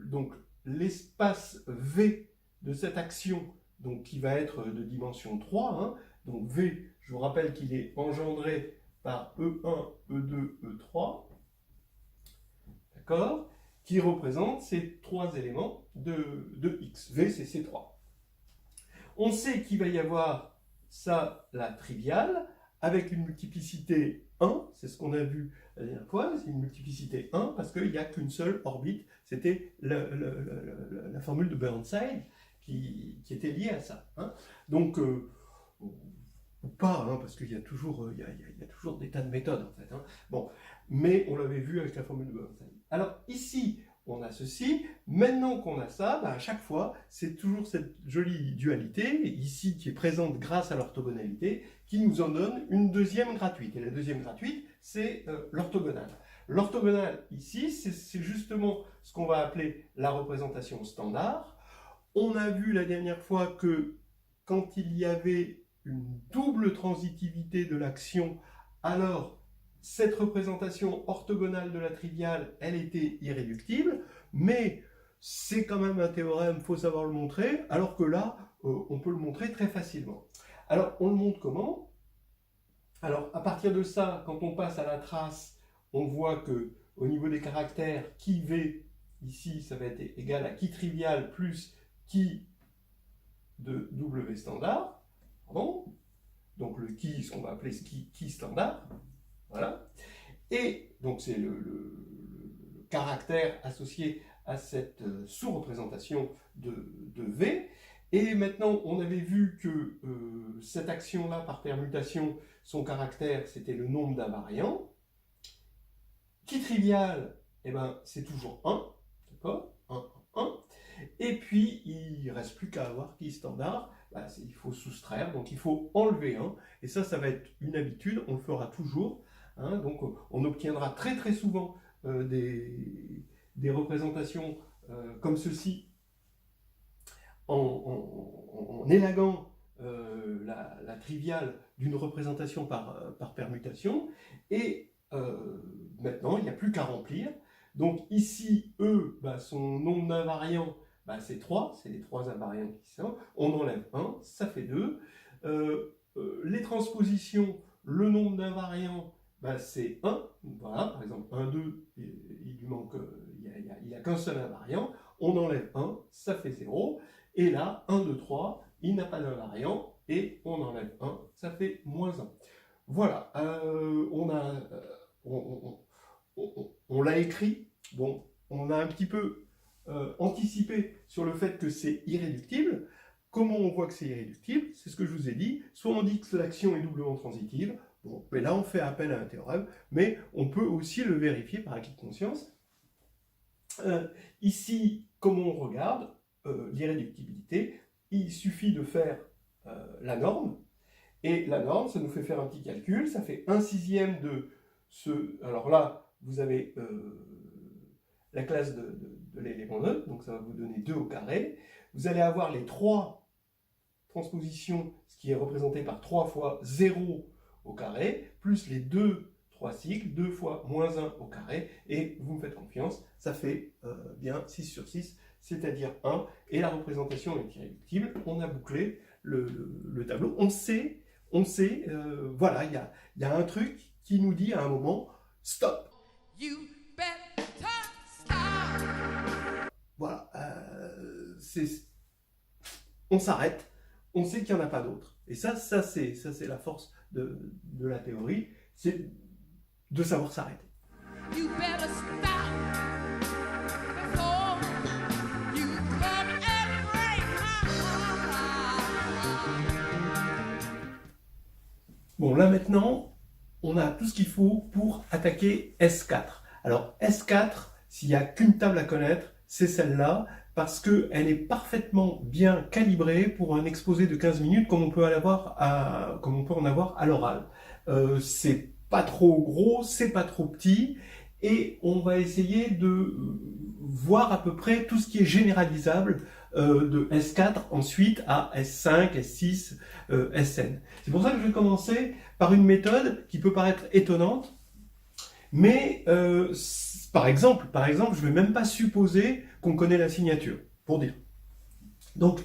donc l'espace V de cette action, donc qui va être de dimension 3, hein, donc V, je vous rappelle qu'il est engendré par E1, E2, E3, d'accord, qui représente ces 3 éléments de X. V, c'est ces 3. On sait qu'il va y avoir ça, la triviale, avec une multiplicité 1, c'est ce qu'on a vu la dernière fois, c'est une multiplicité 1, parce qu'il n'y a qu'une seule orbite, c'était la formule de Burnside qui était liée à ça. Hein. Donc, ou pas, hein, parce qu'il y a toujours, il y a toujours des tas de méthodes en fait. Hein. Bon, mais on l'avait vu avec la formule de Burnside. Alors ici, on a ceci. Maintenant qu'on a ça, bah, à chaque fois, c'est toujours cette jolie dualité, ici qui est présente grâce à l'orthogonalité, qui nous en donne une deuxième gratuite. Et la deuxième gratuite, c'est l'orthogonale. L'orthogonale, ici, c'est justement ce qu'on va appeler la représentation standard. On a vu la dernière fois que quand il y avait une double transitivité de l'action, alors cette représentation orthogonale de la triviale, elle était irréductible, mais c'est quand même un théorème, il faut savoir le montrer, alors que là, on peut le montrer très facilement. Alors, on le montre comment? Alors, à partir de ça, quand on passe à la trace, on voit que au niveau des caractères, qui V, ici, ça va être égal à qui trivial plus qui de W standard. Pardon. Donc le qui, ce qu'on va appeler qui standard. Voilà. Et donc c'est le caractère associé à cette sous-représentation de V. Et maintenant, on avait vu que cette action-là, par permutation, son caractère, c'était le nombre d'invariants. Qui trivial, eh ben, c'est toujours 1. D'accord? 1, 1. Et puis, il ne reste plus qu'à avoir qui standard. Bah, il faut soustraire, donc il faut enlever 1. Et ça va être une habitude, on le fera toujours. Hein, donc, on obtiendra très très souvent des représentations comme ceci en élaguant la triviale d'une représentation par permutation. Et maintenant, il n'y a plus qu'à remplir. Donc ici, E, bah, son nombre d'invariants, bah, c'est 3, c'est les 3 invariants qui sont. On enlève 1, ça fait 2. Les transpositions, le nombre d'invariants, bah, c'est 1. Voilà, par exemple, 1, 2, il il y a qu'un seul invariant, on enlève 1, ça fait 0, et là, 1, 2, 3, il n'a pas d'invariant, et on enlève 1, ça fait moins 1. Voilà, on l'a écrit, bon, on a un petit peu anticipé sur le fait que c'est irréductible. Comment on voit que c'est irréductible? C'est ce que je vous ai dit, soit on dit que l'action est doublement transitive, bon, mais là on fait appel à un théorème, mais on peut aussi le vérifier par acquis de conscience. Ici, comment on regarde l'irréductibilité? Il suffit de faire la norme, et la norme, ça nous fait faire un petit calcul, ça fait 1/6 de ce... Alors là, vous avez la classe de l'élément neutre, donc ça va vous donner 2 au carré. Vous allez avoir les 3 transpositions, ce qui est représenté par 3 fois 0 au carré, plus les 3 cycles, 2 fois moins 1 au carré, et vous me faites confiance, ça fait bien 6 sur 6, c'est-à-dire 1, et la représentation est irréductible. On a bouclé le tableau, on sait, voilà, il y a un truc qui nous dit à un moment, stop. You better stop. Voilà, on s'arrête, on sait qu'il n'y en a pas d'autre. Et ça c'est la force de la théorie, c'est de savoir s'arrêter. You better stop before you come and break my heart. Bon, là maintenant, on a tout ce qu'il faut pour attaquer S4. Alors S4, s'il n'y a qu'une table à connaître, c'est celle-là, parce qu'elle est parfaitement bien calibrée pour un exposé de 15 minutes comme on peut en avoir à l'oral. C'est pas trop gros, c'est pas trop petit, et on va essayer de voir à peu près tout ce qui est généralisable de S4 ensuite à S5, S6, Sn. C'est pour ça que je vais commencer par une méthode qui peut paraître étonnante, mais par exemple, je ne vais même pas supposer qu'on connaît la signature, pour dire. Donc,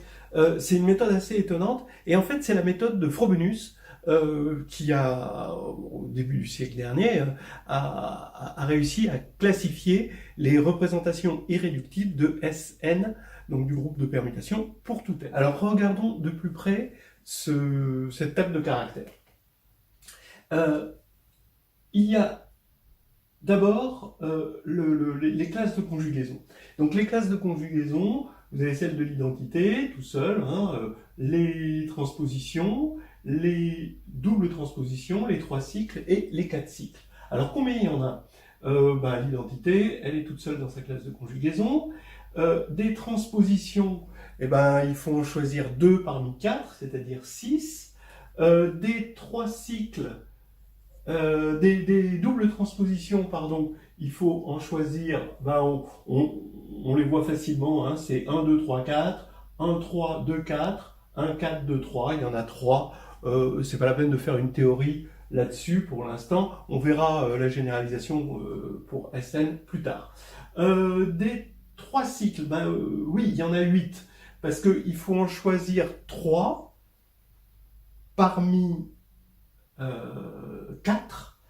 c'est une méthode assez étonnante, et en fait, c'est la méthode de Frobenius, qui a, au début du siècle dernier, a réussi à classifier les représentations irréductibles de Sn, donc du groupe de permutation, pour tout n. Alors, regardons de plus près cette table de caractères. Il y a d'abord les classes de conjugaison. Donc les classes de conjugaison, vous avez celle de l'identité, tout seul, les transpositions, les doubles transpositions, les 3 cycles et les 4 cycles. Alors combien il y en a? L'identité, elle est toute seule dans sa classe de conjugaison. Des transpositions, il faut en choisir 2 parmi 4, c'est-à-dire 6. Des 3 cycles, des doubles transpositions, pardon, il faut en choisir, on les voit facilement, c'est 1, 2, 3, 4, 1, 3, 2, 4, 1, 4, 2, 3, il y en a 3. C'est pas la peine de faire une théorie là-dessus pour l'instant, on verra la généralisation pour Sn plus tard. Des 3 cycles, oui, il y en a 8, parce qu'il faut en choisir 3 parmi 4,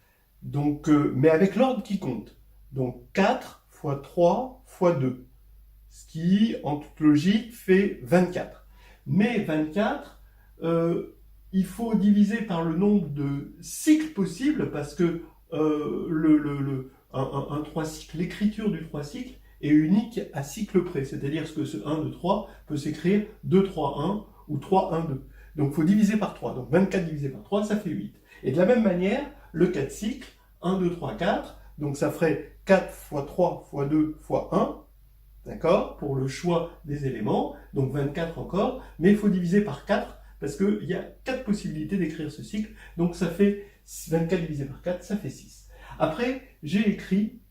donc, mais avec l'ordre qui compte. Donc 4 fois 3 fois 2, ce qui, en toute logique, fait 24. Mais 24, il faut diviser par le nombre de cycles possibles, parce que un 3 cycles, l'écriture du 3 cycles est unique à cycle près, c'est-à-dire que ce 1, 2, 3 peut s'écrire 2, 3, 1 ou 3, 1, 2. Donc il faut diviser par 3, donc 24 divisé par 3, ça fait 8. Et de la même manière, le 4 cycles, 1, 2, 3, 4, donc ça ferait 4 fois 3 fois 2 fois 1, d'accord, pour le choix des éléments, donc 24 encore, mais il faut diviser par 4, parce qu'il y a 4 possibilités d'écrire ce cycle, donc ça fait 24 divisé par 4, ça fait 6. Après, j'ai écrit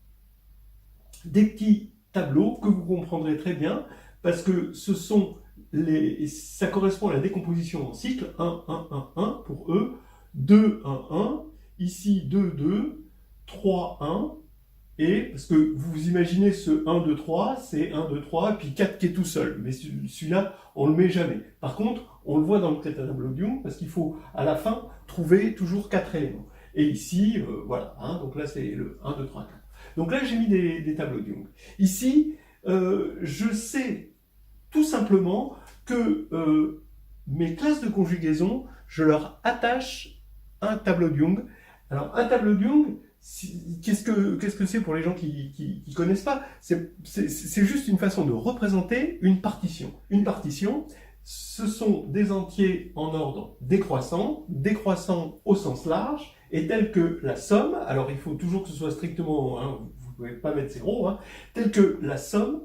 des petits tableaux que vous comprendrez très bien, parce que ça correspond à la décomposition en cycle, 1, 1, 1, 1 pour eux, 2, 1, 1, ici 2, 2, 3, 1, et parce que vous imaginez ce 1, 2, 3, c'est 1, 2, 3, puis 4 qui est tout seul, mais celui-là, on ne le met jamais. Par contre, on le voit dans le tableau de Young, parce qu'il faut, à la fin, trouver toujours 4 éléments. Et ici, voilà, donc là c'est le 1, 2, 3, 4. Donc là, j'ai mis des tableaux de Young. Ici, je sais tout simplement que mes classes de conjugaison, je leur attache un tableau de Young. Alors, un tableau de Young, qu'est-ce que c'est pour les gens qui connaissent pas? C'est juste une façon de représenter une partition. Une partition, ce sont des entiers en ordre décroissant au sens large, et tel que la somme, alors il faut toujours que ce soit strictement, hein, vous ne pouvez pas mettre 0, hein, tel que la somme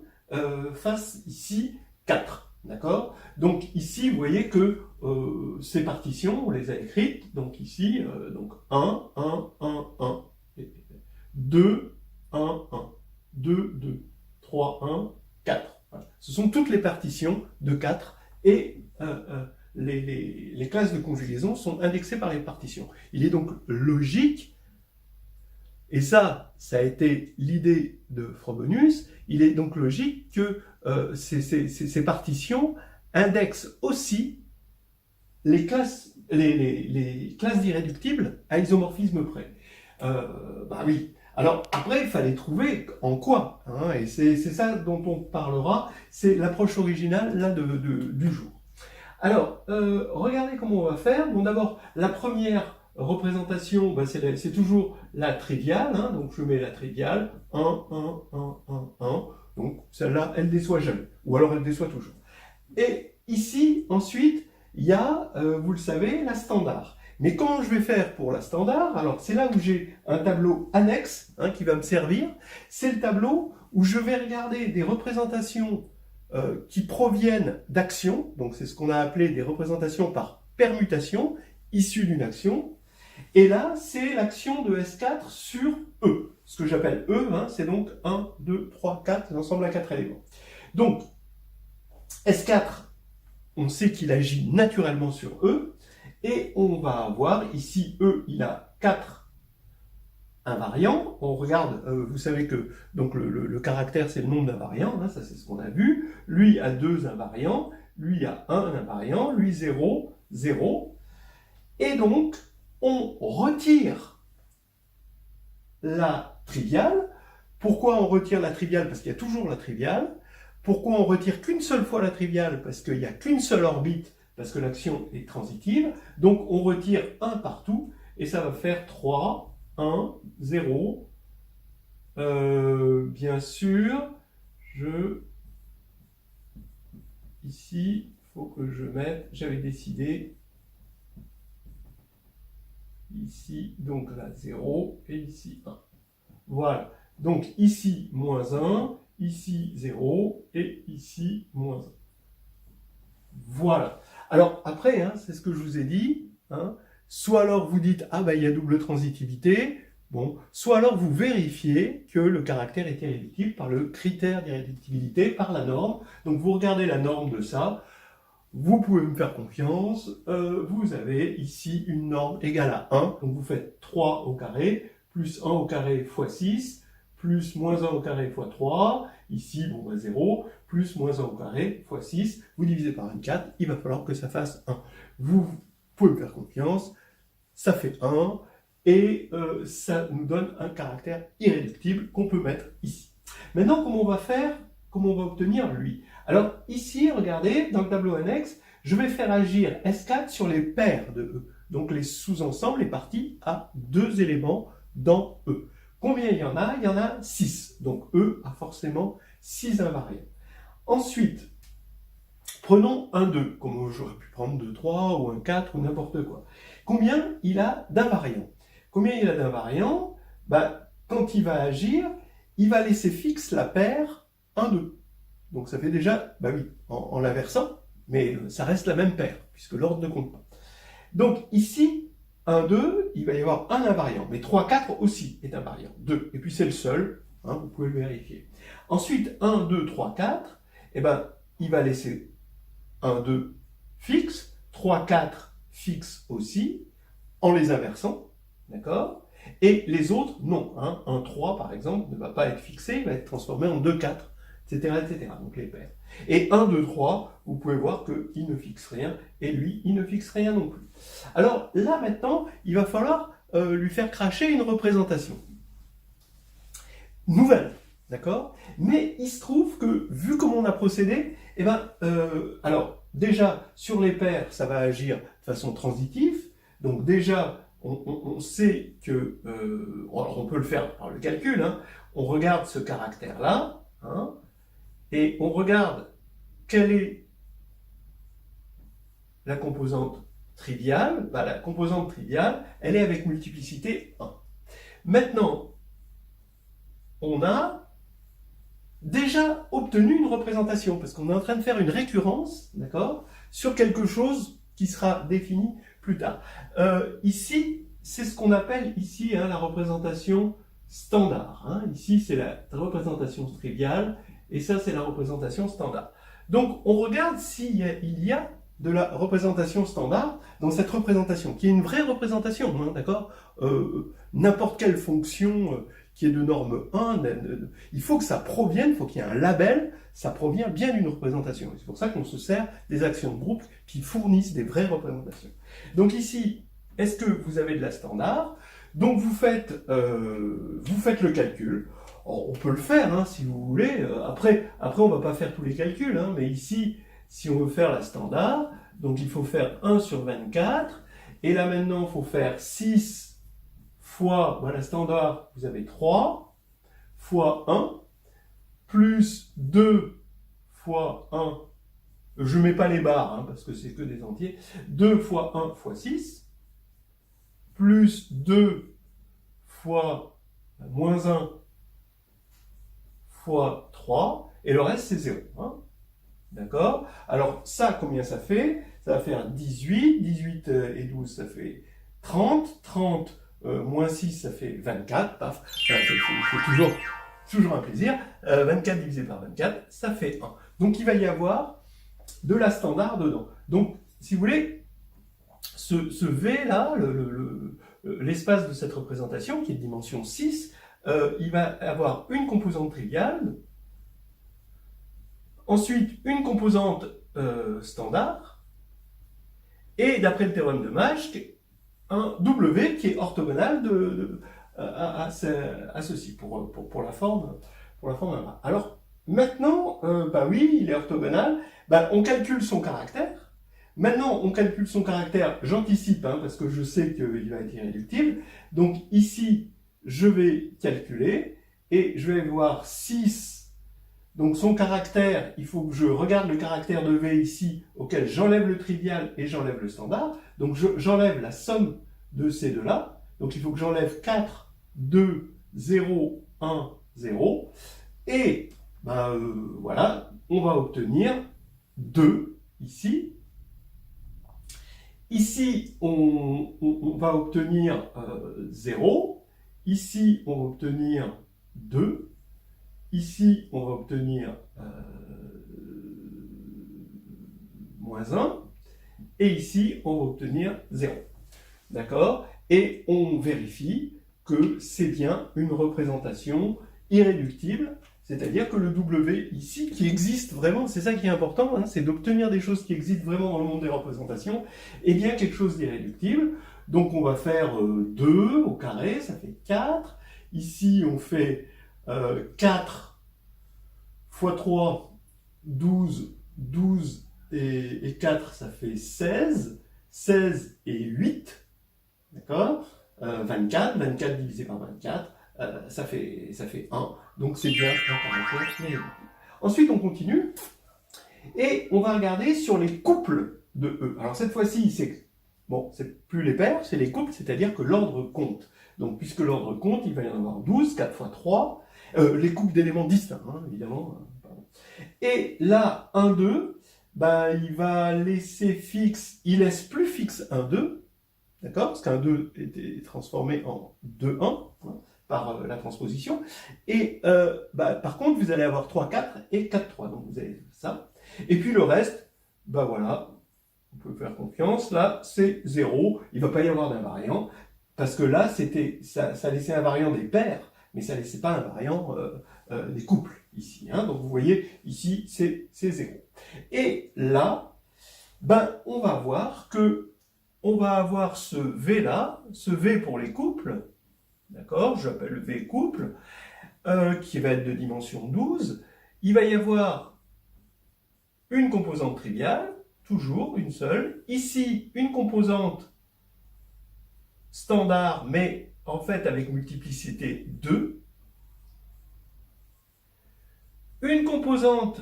fasse ici 4. D'accord? Donc ici, vous voyez que ces partitions, on les a écrites, donc ici, donc 1, 1, 1, 1, 2, 1, 1, 2, 2, 3, 1, 4. Voilà. Ce sont toutes les partitions de 4 et les classes de conjugaison sont indexées par les partitions. Il est donc logique, et ça a été l'idée de Frobenius, il est donc logique que ces partitions indexent aussi les classes d'irréductibles à isomorphisme près. Bah oui. Alors après, il fallait trouver en quoi, hein, et c'est ça dont on parlera, c'est l'approche originale là du jour. Alors, regardez comment on va faire. Bon, d'abord, la première représentation, bah, c'est toujours la triviale, hein, donc je mets la triviale, 1, 1, 1, 1, 1, donc celle-là, elle déçoit jamais, ou alors elle déçoit toujours. Et ici, ensuite, il y a, vous le savez, la standard. Mais comment je vais faire pour la standard? Alors, c'est là où j'ai un tableau annexe, hein, qui va me servir. C'est le tableau où je vais regarder des représentations qui proviennent d'actions, donc c'est ce qu'on a appelé des représentations par permutation, issues d'une action. Et là, c'est l'action de S4 sur E. Ce que j'appelle E, hein, c'est donc 1, 2, 3, 4, l'ensemble à 4 éléments. Donc, S4, on sait qu'il agit naturellement sur E, et on va avoir, ici, E, il a 4 invariants. On regarde, vous savez que donc le caractère, c'est le nombre d'invariants, hein, ça c'est ce qu'on a vu. Lui a 2 invariants, lui a 1 invariant, lui 0, 0. Et donc, on retire la triviale. Pourquoi on retire la triviale? Parce qu'il y a toujours la triviale. Pourquoi on retire qu'une seule fois la triviale? Parce qu'il n'y a qu'une seule orbite, parce que l'action est transitive. Donc on retire 1 partout, et ça va faire 3, 1, 0. Bien sûr, ici, il faut que je mette, j'avais décidé, ici, donc là, 0, et ici, 1. Voilà. Donc ici, moins 1, ici, 0, et ici, moins 1. Voilà. Alors après, hein, c'est ce que je vous ai dit, hein, soit alors vous dites, ah ben il y a double transitivité, bon, soit alors vous vérifiez que le caractère est irréductible par le critère d'irréductibilité, par la norme. Donc vous regardez la norme de ça, vous pouvez me faire confiance, vous avez ici une norme égale à 1, donc vous faites 3 au carré, plus 1 au carré fois 6, plus moins 1 au carré fois 3, ici, bon, bah 0, plus moins 1 au carré fois 6, vous divisez par 24, il va falloir que ça fasse 1. Vous pouvez me faire confiance, ça fait 1, et ça nous donne un caractère irréductible qu'on peut mettre ici. Maintenant, comment on va faire? Comment on va obtenir lui? Alors ici, regardez, dans le tableau annexe, je vais faire agir S4 sur les paires de E, donc les sous-ensembles, les parties à 2 éléments dans E. Combien il y en a? Il y en a 6, donc E a forcément 6 invariants. Ensuite, prenons un 2, comme j'aurais pu prendre 2, 3, ou un 4, ou n'importe quoi. Combien il a d'invariants? Combien il a d'invariants? Bah, quand il va agir, il va laisser fixe la paire 1, 2. Donc ça fait déjà, bah oui, en l'inversant, mais ça reste la même paire, puisque l'ordre ne compte pas. Donc ici, 1, 2, il va y avoir un invariant, mais 3, 4 aussi est invariant, 2, et puis c'est le seul, hein, vous pouvez le vérifier. Ensuite, 1, 2, 3, 4, eh ben, il va laisser 1, 2 fixe, 3, 4 fixe aussi, en les inversant, d'accord? Et les autres, non, hein, 1, 3 par exemple ne va pas être fixé, il va être transformé en 2, 4, etc., etc., donc les paires. Et 1, 2, 3, vous pouvez voir qu'il ne fixe rien, et lui, il ne fixe rien non plus. Alors là, maintenant, il va falloir lui faire cracher une représentation. nouvelle, d'accord? Mais il se trouve que, vu comment on a procédé, eh ben, alors, déjà, sur les paires, ça va agir de façon transitive, donc déjà, on sait que, alors on peut le faire par le calcul, hein, on regarde ce caractère-là, hein, et on regarde quelle est la composante triviale. Bah, la composante triviale, elle est avec multiplicité 1. Maintenant, on a déjà obtenu une représentation, parce qu'on est en train de faire une récurrence, d'accord, sur quelque chose qui sera défini plus tard. Ici, c'est ce qu'on appelle ici la représentation standard. Hein. Ici, c'est la représentation triviale, et ça, c'est la représentation standard. Donc, on regarde s'il y a de la représentation standard dans cette représentation, qui est une vraie représentation, hein, d'accord. N'importe quelle fonction qui est de norme 1, il faut que ça provienne, il faut qu'il y ait un label, ça provient bien d'une représentation. C'est pour ça qu'on se sert des actions de groupe qui fournissent des vraies représentations. Donc ici, est-ce que vous avez de la standard? Donc vous faites le calcul. On peut le faire, hein, si vous voulez. Après, on va pas faire tous les calculs, hein, mais ici, si on veut faire la standard, donc il faut faire 1 sur 24, et là maintenant, il faut faire 6 fois, la standard, vous avez 3, fois 1, plus 2 fois 1, je ne mets pas les barres, hein, parce que c'est que des entiers, 2 fois 1 fois 6, plus 2 fois moins 1 fois 3, et le reste c'est 0. Hein. D'accord? Alors ça, combien ça fait? Ça va faire 18, 18 et 12, ça fait 30, 30 moins 6, ça fait 24, paf, c'est toujours un plaisir. 24 divisé par 24, ça fait 1. Donc il va y avoir de la standard dedans. Donc, si vous voulez, ce V là, l'espace de cette représentation, qui est de dimension 6, il va avoir une composante triviale, ensuite une composante standard, et d'après le théorème de Majk, un W qui est orthogonal à ceci, pour la forme 1. Alors, maintenant, oui, il est orthogonal, on calcule son caractère. Maintenant, on calcule son caractère, j'anticipe, hein, parce que je sais qu'il va être irréductible. Donc ici, je vais calculer, et je vais voir 6. Donc son caractère, il faut que je regarde le caractère de V ici, auquel j'enlève le trivial et j'enlève le standard. Donc j'enlève la somme de ces deux-là. Donc il faut que j'enlève 4, 2, 0, 1, 0. Et voilà, on va obtenir 2 ici. Ici, on va obtenir 0. Ici, on va obtenir 2. Ici, on va obtenir moins 1. Et ici, on va obtenir 0. D'accord? Et on vérifie que c'est bien une représentation irréductible, c'est-à-dire que le W ici, qui existe vraiment, c'est ça qui est important, hein, c'est d'obtenir des choses qui existent vraiment dans le monde des représentations, est bien quelque chose d'irréductible. Donc on va faire 2 au carré, ça fait 4. Ici, on fait 4 fois 3, 12, 12 et 4, ça fait 16, 16 et 8, d'accord, 24, 24 divisé par 24, ça fait 1, donc c'est bien un caractère irréductible. Ensuite, on continue, et on va regarder sur les couples de E. Alors cette fois-ci, c'est plus les paires, c'est les couples, c'est-à-dire que l'ordre compte. Donc puisque l'ordre compte, il va y en avoir 12, 4 fois 3, les couples d'éléments distincts, hein, évidemment. Et là, 1, 2, il va laisser fixe, il laisse plus fixe 1, 2, d'accord? Parce qu'un 2 était transformé en 2, 1, hein, par la transposition. Et par contre, vous allez avoir 3, 4 et 4, 3. Donc vous avez ça. Et puis le reste, voilà, on peut faire confiance. Là, c'est 0. Il ne va pas y avoir d'invariant. Parce que là, ça laissait invariant des paires, mais ça ne laissait pas invariant des couples, ici. Hein. Donc vous voyez, ici, c'est 0. Et là, on va voir que on va avoir ce V là, ce V pour les couples, d'accord, j'appelle le V couple, qui va être de dimension 12, il va y avoir une composante triviale, toujours une seule. Ici, une composante standard, mais en fait avec multiplicité 2. Une composante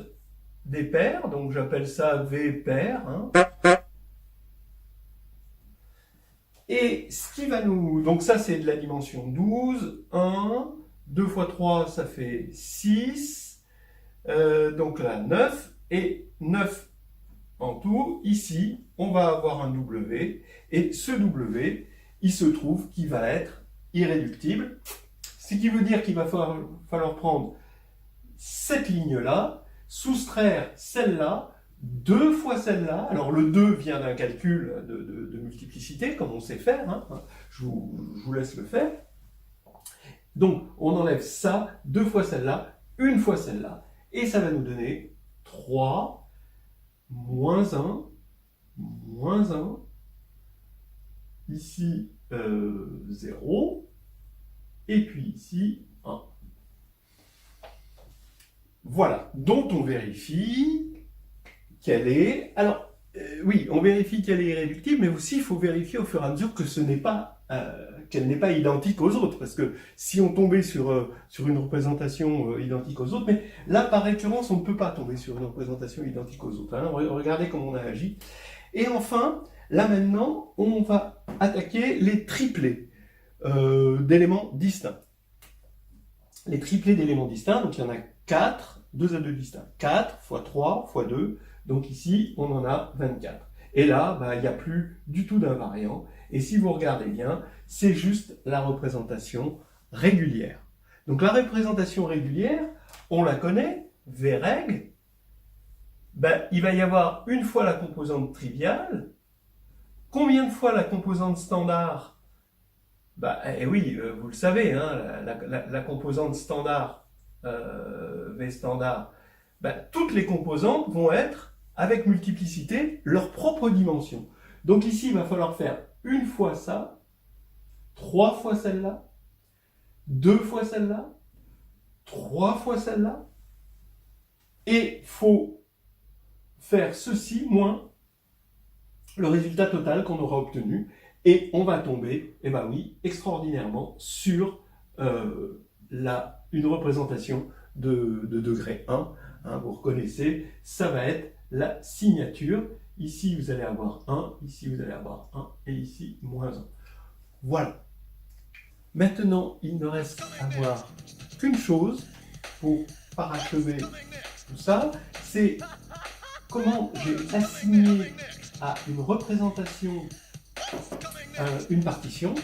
des paires, donc j'appelle ça V paire. Hein. Et ce qui va nous... Donc ça c'est de la dimension 12. 1, 2 fois 3 ça fait 6. Donc là 9. Et 9 en tout. Ici on va avoir un W. Et ce W, il se trouve qu'il va être irréductible. Ce qui veut dire qu'il va falloir prendre cette ligne-là, soustraire celle-là, 2 fois celle-là. Alors le 2 vient d'un calcul de multiplicité, comme on sait faire. Hein. Je vous laisse le faire. Donc on enlève ça, 2 fois celle-là, 1 fois celle-là. Et ça va nous donner 3, moins 1, moins 1. Ici, 0. Et puis ici, 1. Voilà, dont on vérifie qu'elle est... Alors, oui, on vérifie qu'elle est irréductible, mais aussi il faut vérifier au fur et à mesure que qu'elle n'est pas identique aux autres, parce que si on tombait sur une représentation identique aux autres, mais là, par récurrence, on ne peut pas tomber sur une représentation identique aux autres. Hein. Regardez comment on a agi. Et enfin, là maintenant, on va attaquer les triplés d'éléments distincts. Les triplés d'éléments distincts, donc il y en a 4, 2 à 2 distincts. 4 fois 3 fois 2, donc ici on en a 24. Et là, il n'y a plus du tout d'invariant. Et si vous regardez bien, c'est juste la représentation régulière. Donc la représentation régulière, on la connaît, Vreg, il va y avoir une fois la composante triviale. Combien de fois la composante standard? Oui, vous le savez, hein, la composante standard, V standard, toutes les composantes vont être, avec multiplicité, leur propre dimension. Donc ici, il va falloir faire une fois ça, 3 fois celle-là, 2 fois celle-là, 3 fois celle-là, et il faut faire ceci moins le résultat total qu'on aura obtenu, et on va tomber, extraordinairement, sur une représentation de degré 1. Hein, vous reconnaissez, ça va être la signature. Ici, vous allez avoir 1, ici, vous allez avoir 1, et ici, moins 1. Voilà. Maintenant, il ne reste à voir qu'une chose pour parachever tout ça, c'est comment j'ai assigné à une représentation une partition.